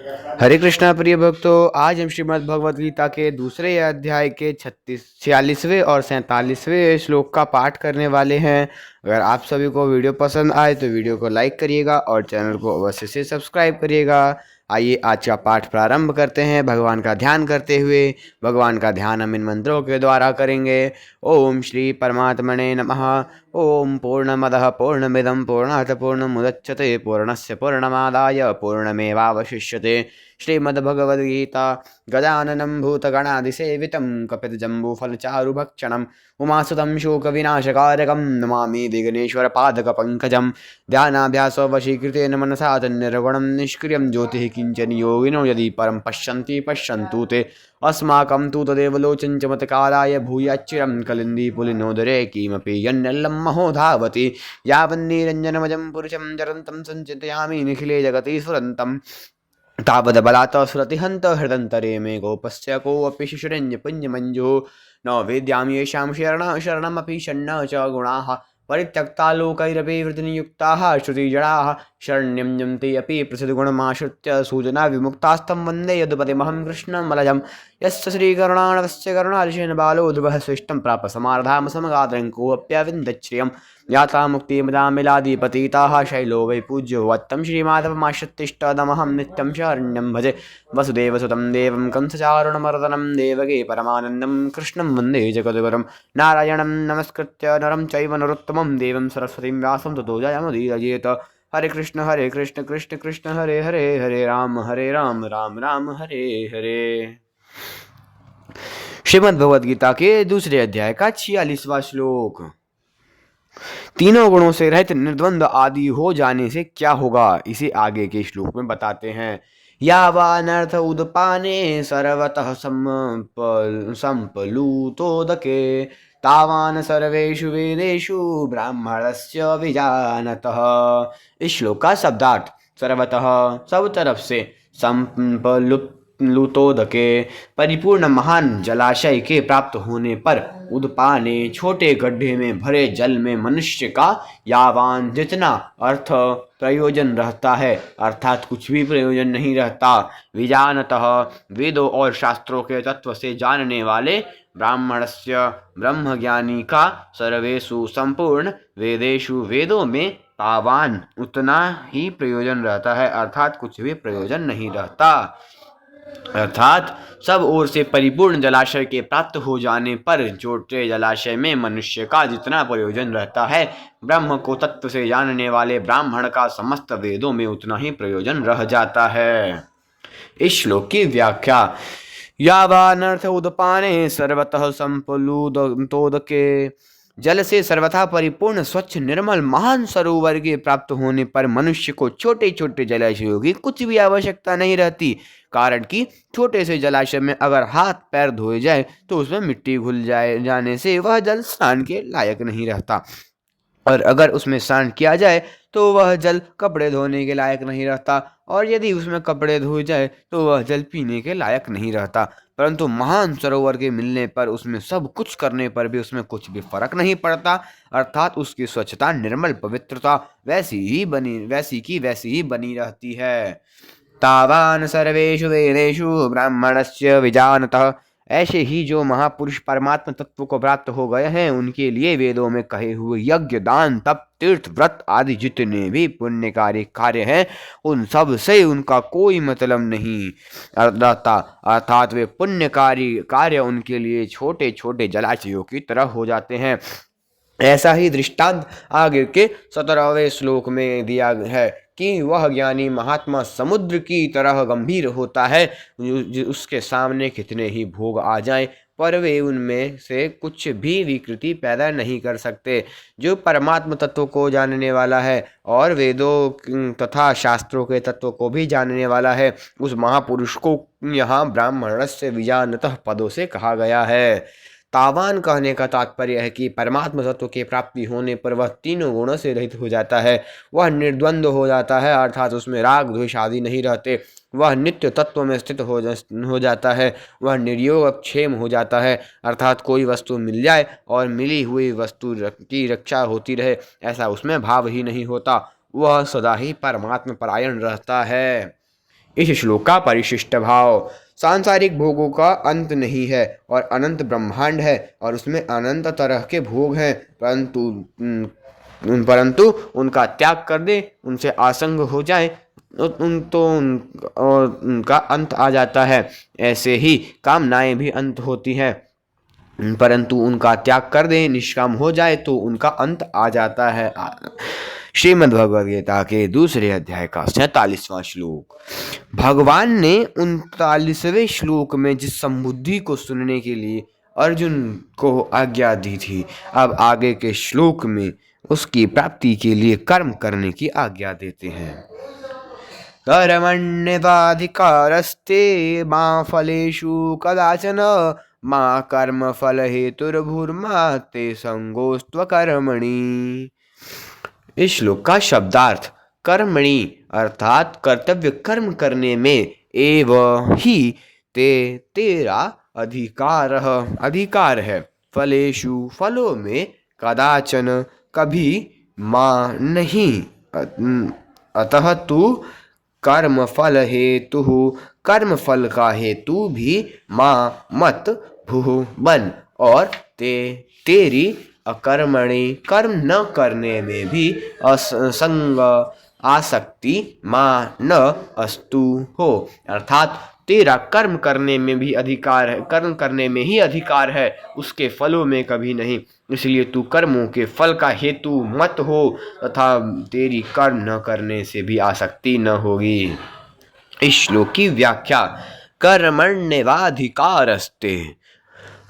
हरे कृष्णा प्रिय भक्तों, आज हम श्रीमद् भगवद गीता के दूसरे अध्याय के 46वें और 47वें श्लोक का पाठ करने वाले हैं। अगर आप सभी को वीडियो पसंद आए तो वीडियो को लाइक करिएगा और चैनल को अवश्य से सब्सक्राइब करिएगा। आइए आज का पाठ प्रारंभ करते हैं। भगवान का ध्यान करते हुए भगवान का ध्यान हम इन मंत्रों के द्वारा करेंगे। ओम श्री परमात्मने नमः। ओम पूर्णमदः पूर्णमिदं पूर्णात् पूर्णमुदच्यते पूर्णस्य पूर्णमादाय पूर्णमेवावशिष्यते। श्रीमद्भगवद्गीता गजाननं भूतगणादिसेवितं कपितजम्बूफलचारुभक्षणम् उमासुतं शोकविनाशकारकं नमामि विघ्नेश्वरपादकपङ्कजं। ध्यानाभ्यासवशीकृतेन मनसा तन्निर्गुणं निष्क्रियं ज्योतिः किञ्चन योगिनो यदि परं पश्यन्ति पश्यन्तु ते। अस्माकं तु तदेव लोचन चमत्काराय भूयाच्चिरं कलिन्दीपुलिनोदरे किमपि यन्नल्लं महो धावति यावन्निरञ्जनमजं पुरुषं जरन्तं संचिन्तयामि निखिले जगति स्फुरन्तम् तावद् बलात् स्फुरतिहन्त हृदन्तरे मे गोपस्य कोऽपि शिशुरञ्जपुञ्जमञ्जुः न वेद्यामि येषां शरणमपि षण्ण च गुणाः परित्यक्ता लोकैरपि वृद्धिनियुक्ताः श्रुतिजडाः शरण्यं यन्ति अपि प्रसिद्धगुणमाश्रित्य सूजना विमुक्तास्तं वन्दे यदुपतिमहं कृष्णमलजं यस्य श्रीकरुणाणवस्य करुणार्षेण बालो ध्रुवः स्विष्टं प्राप समार्धाम समगात्रं कोऽप्यविन्दच्छ्रियं यात्रा मुक्तिमदामिलादिपतिताः शैलो वै पूज्यो वत्तं श्रीमाधवमाश्रित्तिष्ठदमहं नित्यं शरण्यं भजे वसुदेवसुतं देवं कंसचारुणमर्दनं देवकी परमानन्दं कृष्णं वन्दे जगद्गुरुं नारायणं नमस्कृत्य नरं चैव नरोत्तमं देवं सरस्वतीं व्यासं ततो जयमुदीरयेत। हरे कृष्ण कृष्ण कृष्ण हरे हरे हरे राम राम राम हरे हरे। श्रीमद् भगवद गीता के दूसरे अध्याय का 46वां श्लोक। तीनों गुणों से रहित निर्द्वंद आदि हो जाने से क्या होगा, इसे आगे के श्लोक में बताते हैं। यावानर्थ उदपाने सर्वतः संप्लुतोदके तावान सर्वेषु वेदेषु ब्राह्मणस्य विजानतः। इस श्लोक का शब्दार्थ सर्वतः सब तरफ से, संप्लुतोदके परिपूर्ण महान जलाशय के प्राप्त होने पर, उदपाने छोटे गड्ढे में भरे जल में मनुष्य का यावान जितना अर्थ प्रयोजन रहता है, अर्थात कुछ भी प्रयोजन नहीं रहता, विजानतः वेदों और शास्त्रों के तत्व से जानने वाले, ब्राह्मणस्य ब्रह्मज्ञानी का, सर्वेषु संपूर्ण वेदेषु वेदों में, तावान उतना ही प्रयोजन रहता है, अर्थात कुछ भी प्रयोजन नहीं रहता। अर्थात सब ओर से परिपूर्ण जलाशय के प्राप्त हो जाने पर छोटे जलाशय में मनुष्य का जितना प्रयोजन रहता है, ब्रह्म को तत्व से जानने वाले ब्राह्मण का समस्त वेदों में उतना ही प्रयोजन रह जाता है। इस श्लोक की व्याख्या। यावानर्थ उदपाने सर्वतः संप्लुतोदके, जल से सर्वथा परिपूर्ण स्वच्छ निर्मल महान सरोवर के प्राप्त होने पर मनुष्य को छोटे छोटे जलाशयों की कुछ भी आवश्यकता नहीं रहती, कारण कि छोटे से जलाशय में अगर हाथ पैर धोए जाए तो उसमें मिट्टी घुल जाने से वह जल स्नान के लायक नहीं रहता, और अगर उसमें स्नान किया जाए तो वह जल कपड़े धोने के लायक नहीं रहता, और यदि उसमें कपड़े धोए जाए तो वह जल पीने के लायक नहीं रहता। परंतु महान सरोवर के मिलने पर उसमें सब कुछ करने पर भी उसमें कुछ भी फर्क नहीं पड़ता, अर्थात उसकी स्वच्छता निर्मल पवित्रता वैसी की वैसी ही बनी रहती है। तावान सर्वेषु वेदेषु ब्राह्मणस्य विजानतः, ऐसे ही जो महापुरुष परमात्मा तत्व को प्राप्त हो गए हैं, उनके लिए वेदों में कहे हुए यज्ञ दान तप तीर्थ व्रत आदि जितने भी पुण्यकारी कार्य हैं, उन सब से उनका कोई मतलब नहीं रहता, अर्थात वे पुण्यकारी कार्य उनके लिए छोटे छोटे जलाशयों की तरह हो जाते हैं। ऐसा ही दृष्टांत आगे के 17वें श्लोक में दिया है कि वह ज्ञानी महात्मा समुद्र की तरह गंभीर होता है, उसके सामने कितने ही भोग आ जाएं पर वे उनमें से कुछ भी विकृति पैदा नहीं कर सकते। जो परमात्म तत्व को जानने वाला है और वेदों तथा शास्त्रों के तत्व को भी जानने वाला है, उस महापुरुष को यहाँ ब्राह्मणस्य विजानतः पदों से कहा गया है। तावान कहने का तात्पर्य है कि परमात्म तत्व की प्राप्ति होने पर वह तीनों गुणों से रहित हो जाता है, वह निर्द्वंद हो जाता है, अर्थात उसमें राग द्वेष आदि नहीं रहते, वह नित्य तत्व में स्थित हो जाता है, वह निर्योग क्षेम हो जाता है, अर्थात कोई वस्तु मिल जाए और मिली हुई वस्तु की रक्षा होती रहे, ऐसा उसमें भाव ही नहीं होता, वह सदा ही परमात्म परायण रहता है। इस श्लोक का परिशिष्ट भाव। सांसारिक भोगों का अंत नहीं है और अनंत ब्रह्मांड है और उसमें अनंत तरह के भोग हैं, परंतु उनका त्याग कर दे, उनसे आसंग हो जाए उनका अंत आ जाता है। ऐसे ही कामनाएं भी अंत होती हैं, परंतु उनका त्याग कर दे, निष्काम हो जाए तो उनका अंत आ जाता है। श्रीमद् भगवद गीता के दूसरे अध्याय का 47वां श्लोक। भगवान ने 39वें श्लोक में जिस संबुद्धि को सुनने के लिए अर्जुन को आज्ञा दी थी, अब आगे के श्लोक में उसकी प्राप्ति के लिए कर्म करने की आज्ञा देते हैं। कर्मण्येवाधिकारस्ते मा फलेषु कदाचन मा कर्म फल हेतुर्भूर्मा ते संगोस्त्व कर्मणि। इस श्लोक का शब्दार्थ कर्मणि अर्थात कर्तव्य कर्म करने में एव ही तेरा अधिकार है, फलेषु फलों में, कदाचन कभी, मां नहीं, अतः तू कर्म फल हेतु, कर्म फल का हेतु भी मां मत भू बन, और तेरी अकर्मणि कर्म न करने में भी असंग आसक्ति मां न अस्तु हो, अर्थात तेरा कर्म करने में भी अधिकार है, कर्म करने में ही अधिकार है, उसके फलों में कभी नहीं। इसलिए तू कर्मों के फल का हेतु मत हो तथा तेरी कर्म न करने से भी आसक्ति न होगी। इस श्लोक की व्याख्या। कर्मण्येवाधिकारस्ते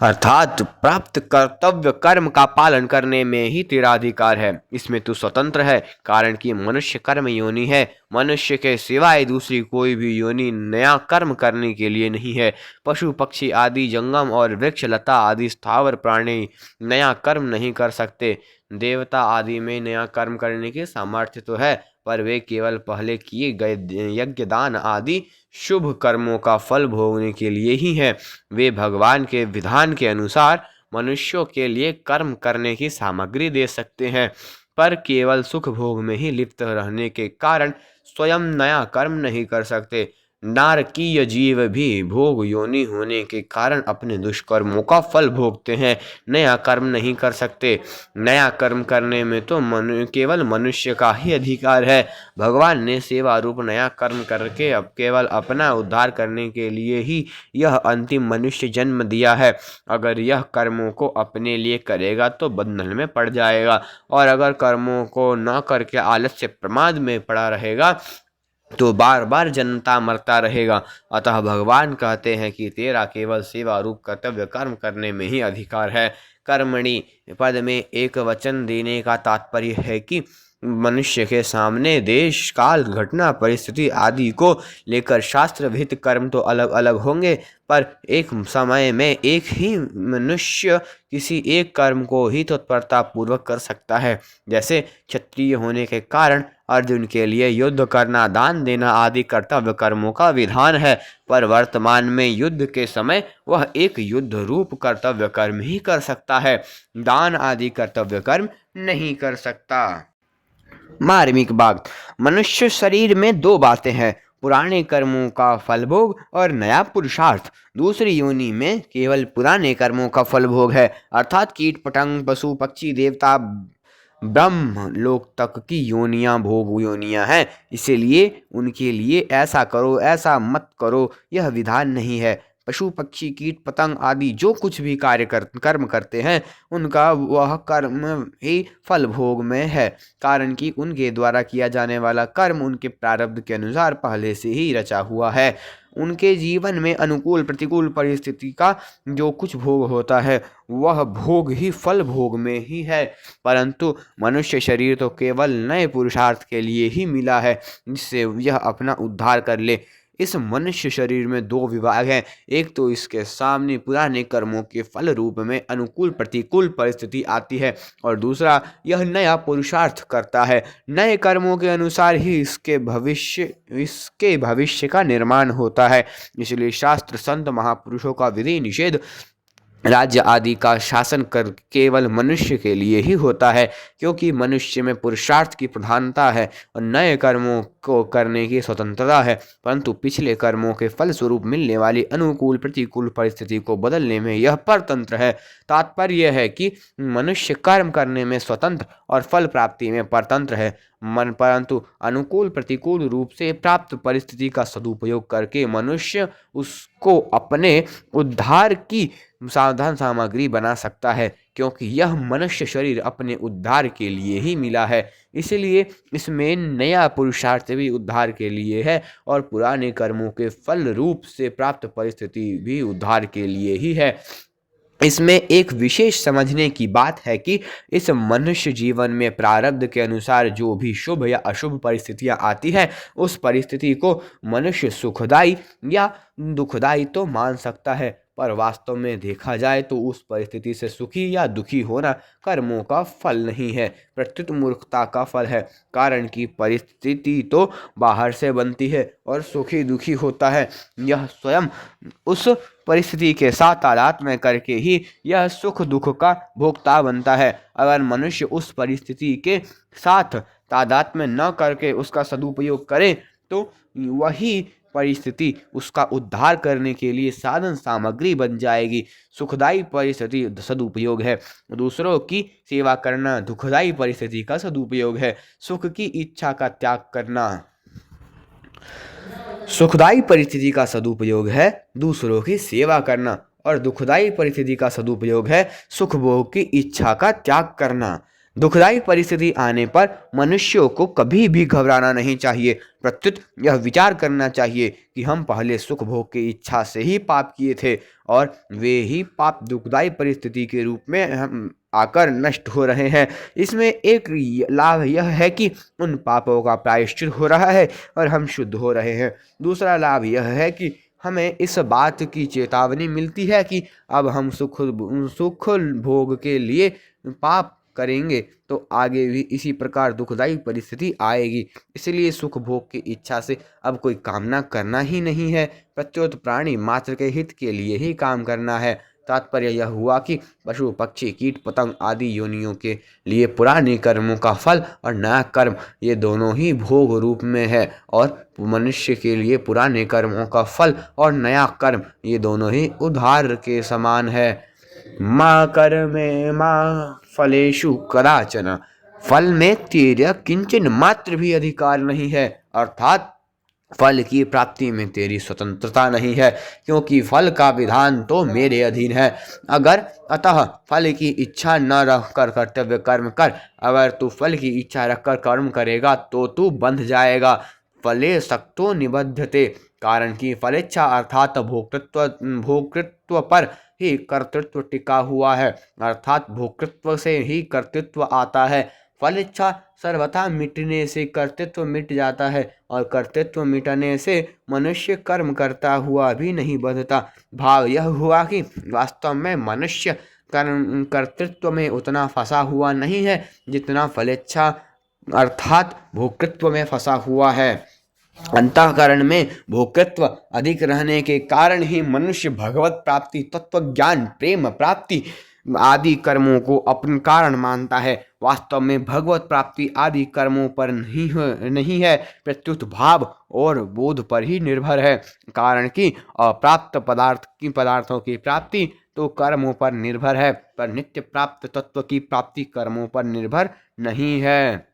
अर्थात प्राप्त कर्तव्य कर्म का पालन करने में ही तेरा अधिकार है, इसमें तू स्वतंत्र है, कारण कि मनुष्य कर्म योनि है। मनुष्य के सिवाय दूसरी कोई भी योनि नया कर्म करने के लिए नहीं है। पशु पक्षी आदि, जंगम और वृक्ष लता आदि स्थावर प्राणी नया कर्म नहीं कर सकते। देवता आदि में नया कर्म करने की सामर्थ्य तो है, पर वे केवल पहले किए गए यज्ञ दान आदि शुभ कर्मों का फल भोगने के लिए ही हैं। वे भगवान के विधान के अनुसार मनुष्यों के लिए कर्म करने की सामग्री दे सकते हैं, पर केवल सुख भोग में ही लिप्त रहने के कारण स्वयं नया कर्म नहीं कर सकते। नारकीय जीव भी भोग योनि होने के कारण अपने दुष्कर्मों का फल भोगते हैं, नया कर्म नहीं कर सकते। नया कर्म करने में तो केवल मनुष्य का ही अधिकार है। भगवान ने सेवा रूप नया कर्म करके अब केवल अपना उद्धार करने के लिए ही यह अंतिम मनुष्य जन्म दिया है। अगर यह कर्मों को अपने लिए करेगा तो बंधन में पड़ जाएगा, और अगर कर्मों को न करके आलस्य प्रमाद में पड़ा रहेगा तो बार बार जन्मता मरता रहेगा। अतः भगवान कहते हैं कि तेरा केवल सेवा रूप कर्तव्य कर्म करने में ही अधिकार है। कर्मणि पद में एक वचन देने का तात्पर्य है कि मनुष्य के सामने देश काल घटना परिस्थिति आदि को लेकर शास्त्र विहित कर्म तो अलग अलग होंगे, पर एक समय में एक ही मनुष्य किसी एक कर्म को ही तत्परता पूर्वक कर सकता है। जैसे क्षत्रिय होने के कारण अर्जुन के लिए युद्ध करना, दान देना आदि कर्तव्य कर्मों का विधान है, पर वर्तमान में युद्ध के समय वह एक युद्ध रूप कर्तव्य कर्म ही कर सकता है, दान आदि कर्तव्य कर्म नहीं कर सकता। मार्मिक बात। मनुष्य शरीर में दो बातें हैं, पुराने कर्मों का फल भोग और नया पुरुषार्थ। दूसरी योनि में केवल पुराने कर्मों का फल भोग है, अर्थात कीट पतंग, पशु पक्षी, देवता, ब्रह्म लोक तक की योनियां भोग योनियां हैं। इसीलिए उनके लिए ऐसा करो ऐसा मत करो यह विधान नहीं है। पशु पक्षी कीट पतंग आदि जो कुछ भी कर्म करते हैं उनका वह कर्म ही फल भोग में है, कारण कि उनके द्वारा किया जाने वाला कर्म उनके प्रारब्ध के अनुसार पहले से ही रचा हुआ है। उनके जीवन में अनुकूल प्रतिकूल परिस्थिति का जो कुछ भोग होता है वह भोग ही फल भोग में ही है, परंतु मनुष्य शरीर तो केवल नए पुरुषार्थ के लिए ही मिला है, जिससे यह अपना उद्धार कर ले। इस मनुष्य शरीर में दो विभाग हैं, एक तो इसके सामने पुराने कर्मों के फल रूप में अनुकूल प्रतिकूल परिस्थिति आती है, और दूसरा यह नया पुरुषार्थ करता है। नए कर्मों के अनुसार ही इसके भविष्य का निर्माण होता है। इसलिए शास्त्र संत महापुरुषों का विधि निषेध राज्य आदि का शासन कर केवल मनुष्य के लिए ही होता है, क्योंकि मनुष्य में पुरुषार्थ की प्रधानता है और नए कर्मों को करने की स्वतंत्रता है, परंतु पिछले कर्मों के फलस्वरूप मिलने वाली अनुकूल प्रतिकूल परिस्थिति को बदलने में यह परतंत्र है। तात्पर्य यह है कि मनुष्य कर्म करने में स्वतंत्र और फल प्राप्ति में परतंत्र है, परंतु अनुकूल प्रतिकूल रूप से प्राप्त परिस्थिति का सदुपयोग करके मनुष्य उसको अपने उद्धार की साधन सामग्री बना सकता है, क्योंकि यह मनुष्य शरीर अपने उद्धार के लिए ही मिला है। इसलिए इसमें नया पुरुषार्थ भी उद्धार के लिए है और पुराने कर्मों के फल रूप से प्राप्त परिस्थिति भी उद्धार के लिए ही है। इसमें एक विशेष समझने की बात है कि इस मनुष्य जीवन में प्रारब्ध के अनुसार जो भी शुभ या अशुभ परिस्थितियां आती हैं, उस परिस्थिति को मनुष्य सुखदाई या दुखदाई तो मान सकता है, पर वास्तव में देखा जाए तो उस परिस्थिति से सुखी या दुखी होना कर्मों का फल नहीं है, प्रत्युत मूर्खता का फल है। कारण कि परिस्थिति तो बाहर से बनती है और सुखी दुखी होता है, यह स्वयं उस परिस्थिति के साथ तादात्म्य करके ही यह सुख दुख का भोक्ता बनता है। अगर मनुष्य उस परिस्थिति के साथ तादात्म्य न करके उसका सदुपयोग करे तो वही परिस्थिति उसका उद्धार करने के लिए साधन सामग्री बन जाएगी। सुखदायी परिस्थिति सदुपयोग है, दूसरों की सेवा करना दुखदायी परिस्थिति का सदुपयोग है। सुख की इच्छा का त्याग करना सुखदायी परिस्थिति का सदुपयोग है, दूसरों की सेवा करना, और दुखदायी परिस्थिति का सदुपयोग है सुख भोग की इच्छा का त्याग करना। दुखदायी परिस्थिति आने पर मनुष्यों को कभी भी घबराना नहीं चाहिए, प्रत्युत यह विचार करना चाहिए कि हम पहले सुख भोग की इच्छा से ही पाप किए थे और वे ही पाप दुखदायी परिस्थिति के रूप में हम आकर नष्ट हो रहे हैं। इसमें एक लाभ यह है कि उन पापों का प्रायश्चित हो रहा है और हम शुद्ध हो रहे हैं। दूसरा लाभ यह है कि हमें इस बात की चेतावनी मिलती है कि अब हम सुख भोग के लिए पाप करेंगे तो आगे भी इसी प्रकार दुखदायी परिस्थिति आएगी। इसलिए सुख भोग की इच्छा से अब कोई कामना करना ही नहीं है, प्रत्युत प्राणी मात्र के हित के लिए ही काम करना है। तात्पर्य यह हुआ कि पशु पक्षी कीट पतंग आदि योनियों के लिए पुराने कर्मों का फल और नया कर्म ये दोनों ही भोग रूप में है, और मनुष्य के लिए पुराने कर्मों का फल और नया कर्म ये दोनों ही उद्धार के समान है। माँ कर्मे माँ फलेषु कदाचन, फल में तेरा किंचन मात्र भी अधिकार नहीं है, अर्थात फल की प्राप्ति में तेरी स्वतंत्रता नहीं है, क्योंकि फल का विधान तो मेरे अधीन है। अतः फल की इच्छा न रखकर कर्तव्य कर्म कर। अगर तू फल की इच्छा रखकर कर्म करेगा तो तू बंध जाएगा। फले सक्तो निबद्धते, कारण की फलेच्छा अर्थात भोक्तृत्व पर ही कर्तृत्व टिका हुआ है, अर्थात भोक्तृत्व से ही कर्तृत्व आता है। फल इच्छा सर्वथा मिटने से कर्तृत्व मिट जाता है, और कर्तृत्व मिटने से मनुष्य कर्म करता हुआ भी नहीं बंधता। भाव यह हुआ कि वास्तव में मनुष्य कर्तृत्व में उतना फंसा हुआ नहीं है जितना फलेच्छा अर्थात भोक्तृत्व में फंसा हुआ है। अंतःकरण में भोक्तृत्व अधिक रहने के कारण ही मनुष्य भगवत प्राप्ति, तत्व ज्ञान, प्रेम प्राप्ति आदि कर्मों को अपन कारण मानता है। वास्तव में भगवत प्राप्ति आदि कर्मों पर नहीं है, प्रत्युत भाव और बोध पर ही निर्भर है। कारण कि अप्राप्त पदार्थों की प्राप्ति तो कर्मों पर निर्भर है, पर नित्य प्राप्त तत्व की प्राप्ति कर्मों पर निर्भर नहीं है।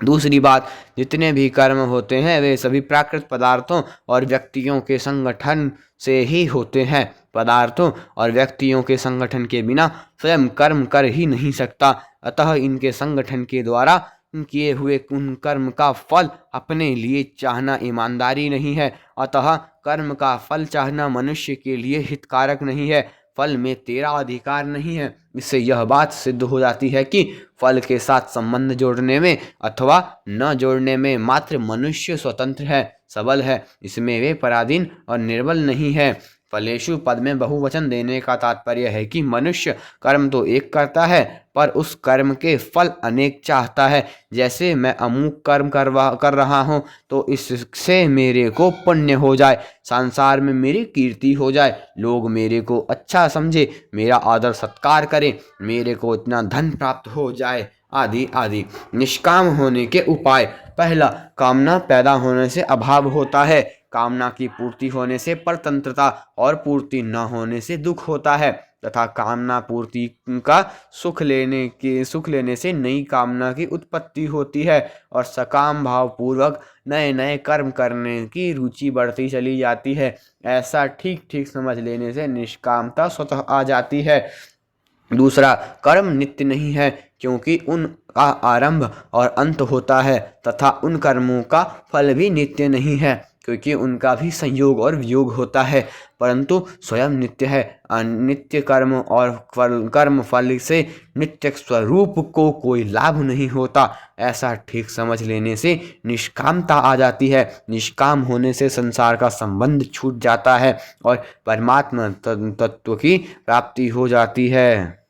दूसरी बात, जितने भी कर्म होते हैं वे सभी प्राकृत पदार्थों और व्यक्तियों के संगठन से ही होते हैं। पदार्थों और व्यक्तियों के संगठन के बिना स्वयं कर्म कर ही नहीं सकता, अतः इनके संगठन के द्वारा किए हुए उन कर्म का फल अपने लिए चाहना ईमानदारी नहीं है। अतः कर्म का फल चाहना मनुष्य के लिए हितकारक नहीं है। फल में तेरा अधिकार नहीं है। इससे यह बात सिद्ध हो जाती है कि फल के साथ संबंध जोड़ने में अथवा न जोड़ने में मात्र मनुष्य स्वतंत्र है, सबल है, इसमें वे पराधीन और निर्बल नहीं है। फलेषु पद में बहुवचन देने का तात्पर्य है कि मनुष्य कर्म तो एक करता है पर उस कर्म के फल अनेक चाहता है। जैसे मैं अमुक कर्म कर रहा हूँ तो इससे मेरे को पुण्य हो जाए, संसार में मेरी कीर्ति हो जाए, लोग मेरे को अच्छा समझे, मेरा आदर सत्कार करें, मेरे को इतना धन प्राप्त हो जाए आदि आदि। निष्काम होने के उपाय। पहला, कामना पैदा होने से अभाव होता है। कामना की पूर्ति होने से परतंत्रता और पूर्ति न होने से दुख होता है तथा कामना पूर्ति का सुख लेने से नई कामना की उत्पत्ति होती है और सकाम भाव पूर्वक नए नए कर्म करने की रुचि बढ़ती चली जाती है। ऐसा ठीक ठीक समझ लेने से निष्कामता स्वतः आ जाती है। दूसरा, कर्म नित्य नहीं है क्योंकि उनका आरंभ और अंत होता है तथा उन कर्मों का फल भी नित्य नहीं है क्योंकि उनका भी संयोग और वियोग होता है, परंतु स्वयं नित्य है। अनित्य कर्म और कर्म फल से नित्य स्वरूप को कोई लाभ नहीं होता। ऐसा ठीक समझ लेने से निष्कामता आ जाती है। निष्काम होने से संसार का संबंध छूट जाता है और परमात्मा तत्व की प्राप्ति हो जाती है।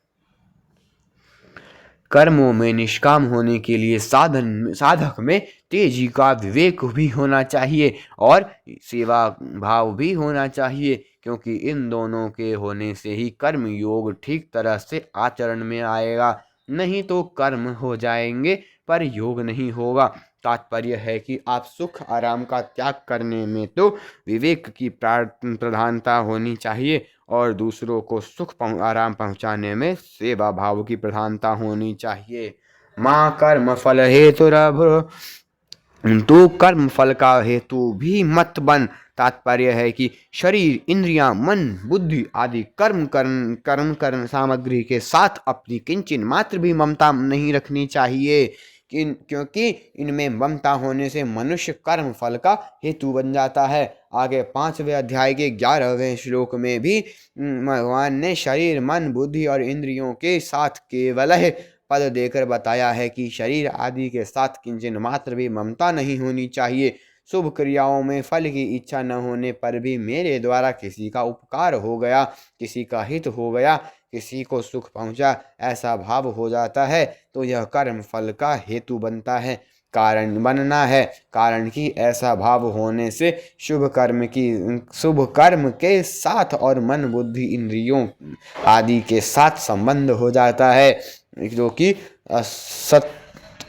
कर्मों में निष्काम होने के लिए साधक में तेजी का विवेक भी होना चाहिए और सेवा भाव भी होना चाहिए क्योंकि इन दोनों के होने से ही कर्म योग ठीक तरह से आचरण में आएगा, नहीं तो कर्म हो जाएंगे पर योग नहीं होगा। तात्पर्य है कि आप सुख आराम का त्याग करने में तो विवेक की प्रधानता होनी चाहिए और दूसरों को सुख आराम पहुंचाने में सेवा भाव की प्रधानता होनी चाहिए। माँ कर्म फल हेतु तू कर्म फल का हेतु भी मत बन। तात्पर्य है कि शरीर, इंद्रियां, मन, बुद्धि आदि कर्म सामग्री के साथ अपनी किंचन मात्र भी ममता नहीं रखनी चाहिए क्योंकि इनमें ममता होने से मनुष्य कर्म फल का हेतु बन जाता है। आगे 5वें अध्याय के 11वें श्लोक में भी भगवान ने शरीर, मन, बुद्धि और इंद्रियों के साथ केवल पद देकर बताया है कि शरीर आदि के साथ किंचन मात्र भी ममता नहीं होनी चाहिए। शुभ क्रियाओं में फल की इच्छा न होने पर भी मेरे द्वारा किसी का उपकार हो गया, किसी का हित हो गया, किसी को सुख पहुंचा, ऐसा भाव हो जाता है तो यह कर्म फल का हेतु बनता है, कारण बनना है। कारण कि ऐसा भाव होने से शुभ कर्म के साथ और मन, बुद्धि, इंद्रियों आदि के साथ संबंध हो जाता है जो कि असत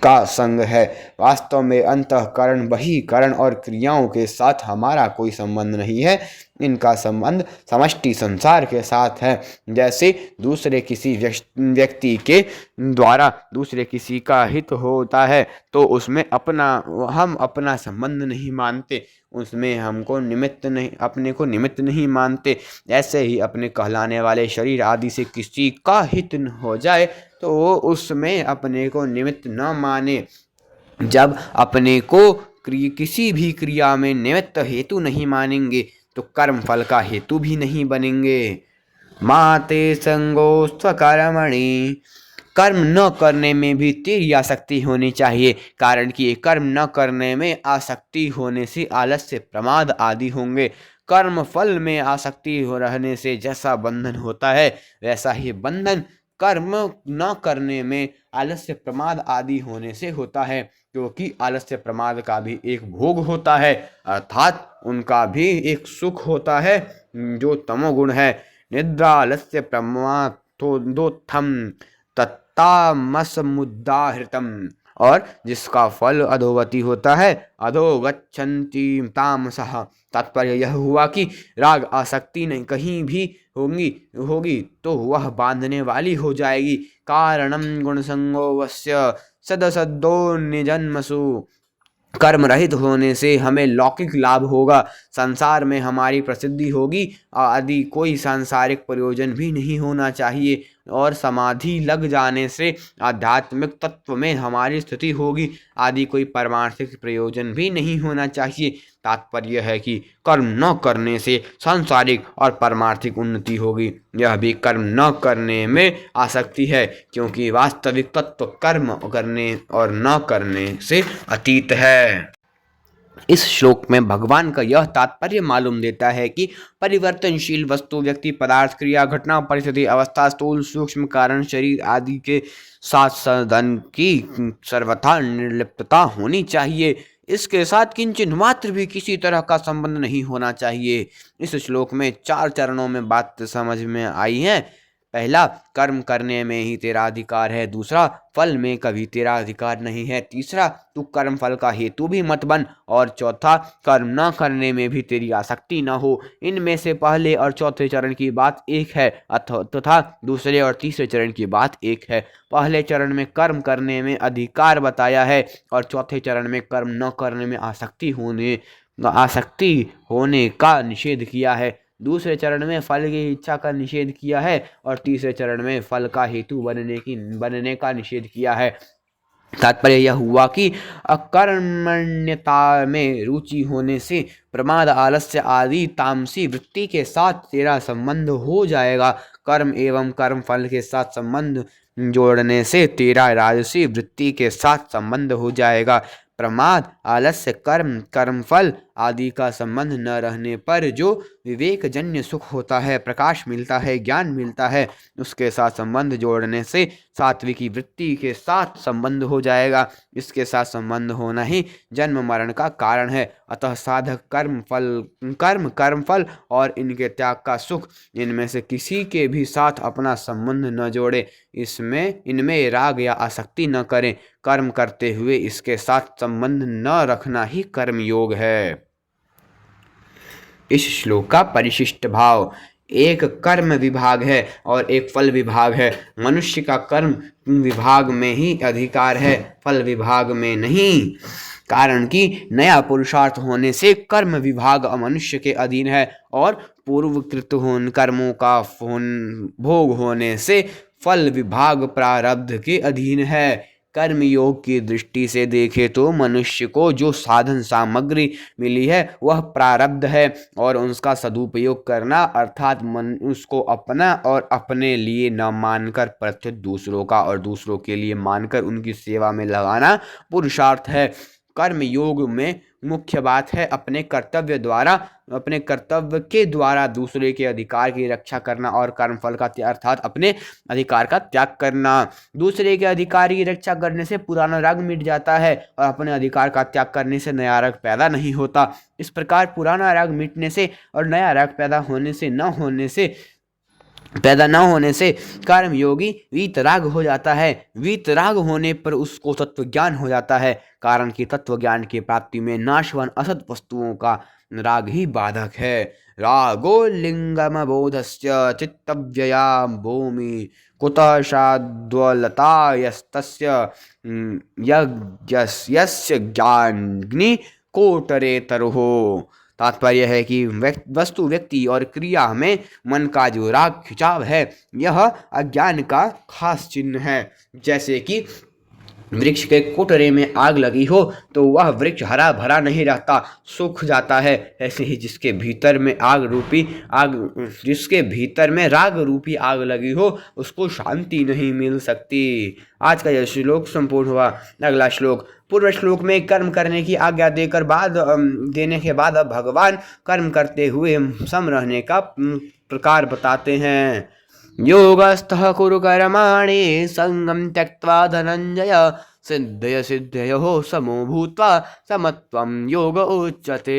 का संग है। वास्तव में अंतःकरण, बहिःकरण और क्रियाओं के साथ हमारा कोई संबंध नहीं है, इनका संबंध समष्टि संसार के साथ है। जैसे दूसरे किसी व्यक्ति के द्वारा दूसरे किसी का हित होता है तो उसमें हम अपना संबंध नहीं मानते, उसमें अपने को निमित्त नहीं मानते। ऐसे ही अपने कहलाने वाले शरीर आदि से किसी का हित न हो जाए तो वो उसमें अपने को निमित्त न माने। जब अपने को किसी भी क्रिया में निमित्त हेतु नहीं मानेंगे तो कर्म फल का हेतु भी नहीं बनेंगे। माते संगो स्वकर्मणि, कर्म न करने में भी तेरी आसक्ति होनी चाहिए, कारण कि कर्म न करने में आसक्ति होने से आलस्य, प्रमाद आदि होंगे। कर्म फल में आसक्ति हो रहने से जैसा बंधन होता है वैसा ही बंधन कर्म न करने में आलस्य, प्रमाद आदि होने से होता है, क्योंकि आलस्य प्रमाद का भी एक भोग होता है, अर्थात उनका भी एक सुख होता है जो तमोगुण है। निद्रा आलस्य प्रमादोत्थम तत्तामसमुदाहृतम, और जिसका फल अधोगति होता है, अधोगच्छन्ति तामसः। तात्पर्य यह हुआ कि राग आसक्ति नहीं कहीं भी होगी तो वह बांधने वाली हो जाएगी। कारणम गुणसंगो वस्य सदसदोन्यजन्मसु, कर्म रहित होने से हमें लौकिक लाभ होगा, संसार में हमारी प्रसिद्धि होगी आदि कोई सांसारिक प्रयोजन भी नहीं होना चाहिए, और समाधि लग जाने से आध्यात्मिक तत्व में हमारी स्थिति होगी आदि कोई परमार्थिक प्रयोजन भी नहीं होना चाहिए। तात्पर्य है कि कर्म न करने से सांसारिक और परमार्थिक उन्नति होगी, यह भी कर्म न करने में आसक्ति है, क्योंकि वास्तविक तत्व कर्म करने और न करने से अतीत है। इस श्लोक में भगवान का यह तात्पर्य मालूम देता है कि परिवर्तनशील वस्तु, व्यक्ति, पदार्थ, क्रिया, घटना, परिस्थिति, अवस्था, स्थूल सूक्ष्म कारण, शरीर आदि के साथ साधन की सर्वथा निर्लिप्तता होनी चाहिए। इसके साथ किंचन मात्र भी किसी तरह का संबंध नहीं होना चाहिए। इस श्लोक में 4 चरणों में बात समझ में आई है। पहला, कर्म करने में ही तेरा अधिकार है। दूसरा, फल में कभी तेरा अधिकार नहीं है। तीसरा, तू कर्म फल का हेतु भी मत बन। और चौथा, कर्म न करने में भी तेरी आसक्ति न हो। इनमें से पहले और चौथे चरण की बात एक है तथा दूसरे और तीसरे चरण की बात एक है। पहले चरण में कर्म करने में अधिकार बताया है और चौथे चरण में कर्म न करने में आसक्ति होने का निषेध किया है। दूसरे चरण में फल की इच्छा का निषेध किया है और तीसरे चरण में फल का हेतु बनने का निषेध किया है। तात्पर्य यह हुआ कि अकर्मण्यता में रुचि होने से प्रमाद, आलस्य आदि तामसी वृत्ति के साथ तेरा संबंध हो जाएगा। कर्म एवं कर्म फल के साथ संबंध जोड़ने से तेरा राजसी वृत्ति के साथ संबंध हो जाएगा। प्रमाद, आलस्य, कर्मफल आदि का संबंध न रहने पर जो विवेक जन्य सुख होता है, प्रकाश मिलता है, ज्ञान मिलता है, उसके साथ संबंध जोड़ने से सात्विकी वृत्ति के साथ संबंध हो जाएगा। इसके साथ संबंध होना ही जन्म मरण का कारण है। अतः साधक कर्म फल और इनके त्याग का सुख, इनमें से किसी के भी साथ अपना संबंध न जोड़े, इनमें राग या आसक्ति न करें। कर्म करते हुए इसके साथ संबंध न रखना ही कर्म योग है। इस श्लोक का परिशिष्ट भाव, एक कर्म विभाग है और एक फल विभाग है। मनुष्य का कर्म विभाग में ही अधिकार है, फल विभाग में नहीं। कारण कि नया पुरुषार्थ होने से कर्म विभाग मनुष्य के अधीन है और पूर्वकृत कर्मों का भोग होने से फल विभाग प्रारब्ध के अधीन है। कर्म योग की दृष्टि से देखे तो मनुष्य को जो साधन सामग्री मिली है वह प्रारब्ध है और उसका सदुपयोग करना अर्थात उसको अपना और अपने लिए न मानकर प्रत्युत दूसरों का और दूसरों के लिए मानकर उनकी सेवा में लगाना पुरुषार्थ है। कर्म योग में मुख्य बात है अपने कर्तव्य के द्वारा दूसरे के अधिकार की रक्षा करना और कर्मफल का अर्थात अपने अधिकार का त्याग करना। दूसरे के अधिकार की रक्षा करने से पुराना राग मिट जाता है और अपने अधिकार का त्याग करने से नया राग पैदा नहीं होता। इस प्रकार पुराना राग मिटने से और नया राग पैदा न होने से कर्म योगी वीतराग हो जाता है। वीतराग होने पर उसको तत्व ज्ञान हो जाता है। कारण कि तत्व ज्ञान की प्राप्ति में नाशवान असत वस्तुओं का राग ही बाधक है। रागो लिंगम बोधस्य चित्तव्यया भूमि कुतः शाद्वलता यस्तस्य यस्य ज्ञानग्नि कोटरे तरुहो। तात्पर्य है कि वस्तु, व्यक्ति और क्रिया में मन का जो राग खिंचाव है यह अज्ञान का खास चिन्ह है। जैसे कि वृक्ष के कोटरे में आग लगी हो तो वह वृक्ष हरा भरा नहीं रहता, सूख जाता है। ऐसे ही जिसके भीतर में राग रूपी आग लगी हो उसको शांति नहीं मिल सकती। आज का यह श्लोक संपूर्ण हुआ। अगला श्लोक, पूर्व श्लोक में कर्म करने की आज्ञा देने के बाद अब भगवान कर्म करते हुए सम रहने का प्रकार बताते हैं। योगस्थः कुरु कर्माणि संगम त्यक्त्वा धनंजय सिद्धयो समो भूत्वा समत्वं योग उच्यते।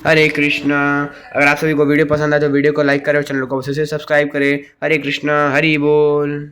हरे कृष्ण। अगर आप सभी को वीडियो पसंद आए तो वीडियो को लाइक करें और चैनल को अवश्य से सब्सक्राइब करें। हरे कृष्ण, हरि बोल।